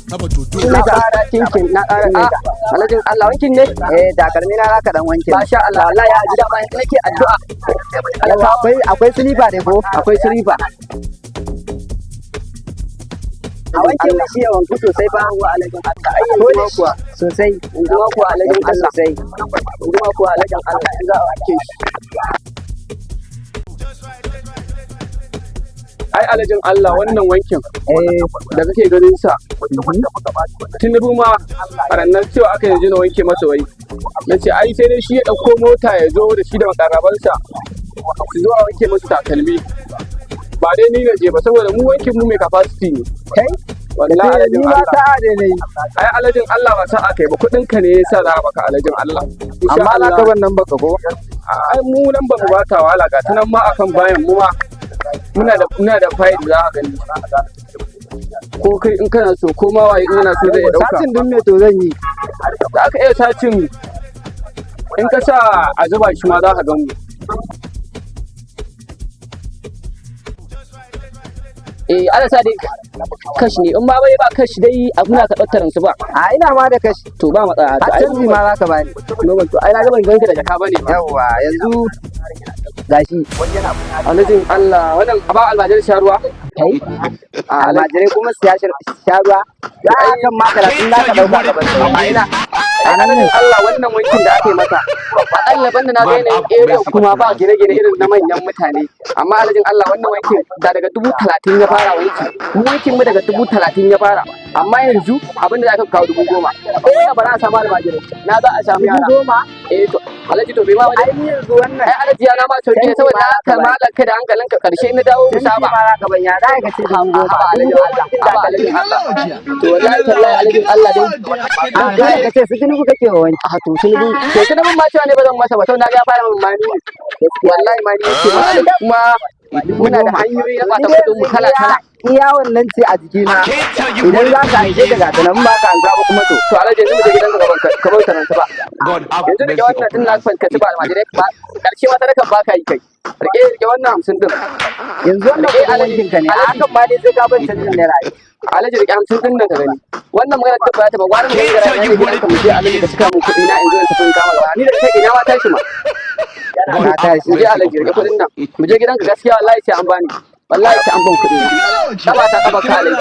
Na ƙara kinkin na ƙara alhajin Allah wankin ne takalmi na zaka dan wanke masha Allah Allah ya ji dama nake addu'a akwai silifa ne ko akwai silifa a wankin da shi yawan sosai ba wa alhajin Allah ai kuwa sosai kuma kuwa alhajin Allah sosai kuma kuwa alhajin Allah in za a wanke shi ai alhajin Allah wannan wankin da kake ganin sa tunubu ma rannan cewa aka yanzu na wanke masa wai na ce ai sai dai shi ya ɗauko mota ya zo da shi da makarabansa su zo a wanke masa takalmi ba dai ni na je ba saboda mu wankin mu mai capacity ne kai wallahi alhajin Allah sa'a da ne ai alhajin Allah ba sa'a kai ba kudin ka ne yasa za baka alhajin Allah amma na ka wannan baka ko ai mu nan ba mu ba ta wala ga tunan ma akan bayan mu ma muna da fayil za a gani ko kai in kana so ko ma waye ina so zai dauka satin din me to zan yi da aka iya sacin in ka sa a zuba shi ma za ka gan mu ana sa dai kash ne in ma bai ba kash dai a kuna ka dattaran su ba a ina ma da kash to ba matsala to ai ma za ka bani no to ai na ga ban ganka da jaka bane yawa yanzu gashi alhajin Allah wannan ba almajirai sha ruwa kai almajirai kuma su sha ruwa ya kan ma karatun da ka dauka ka bari amma ina alhajin Allah wannan wankin da aka yi masa akalla banda na ga yanayin area kuma ba gine-gine irin na manyan mutane amma alhajin Allah wannan wankin da daga 30,000 ya fara wanki mu wankin mu daga 30,000 ya fara amma yanzu abinda za ka kawo 10,000 ba za a samu almajirai na za a samu yara 10,000 to alhaji to bai ma wani ai yanzu wannan ai alhaji ya na ma sauki ne saboda haka malan ka da hankalinka karshe na dawo mu saba ma za ka ban ya da ka ce alhaji Allah to wallahi tallahi alhaji Allah dai ka ce su tunubu kake wa wani to tunubu ma cewa ne ba zan masa ba to na ga fara min mani wallahi mani yake kuma muna da hanyoyi na bata kudin mu kala kala iya wannan ce a jikina idan za ka aike daga tanan ba ka an zaba kuma to alhaji yanzu mu je gidanka ka bar taranta ba yanzu da wannan tun na fankaci ba almajirai ba karshe wata nakan baka yi kai rike wannan 50 din yanzu wannan kai alhajin ka ne a hakan ma dai sai ka bar canjin naira alhaji rike 50 din da ka gani wannan magana ta ba ta ba gwarin da gara ne gidanka mu je alhaji ka cika mu kuɗi na in zo in tafi kama gaba ni da kai ina ma tashi ma na tashi mu je alhaji rike kuɗin nan mu je gidanka gaskiya wallahi sai an bani wallahi sai an ban kuɗi na ba ta kaba ka alhaji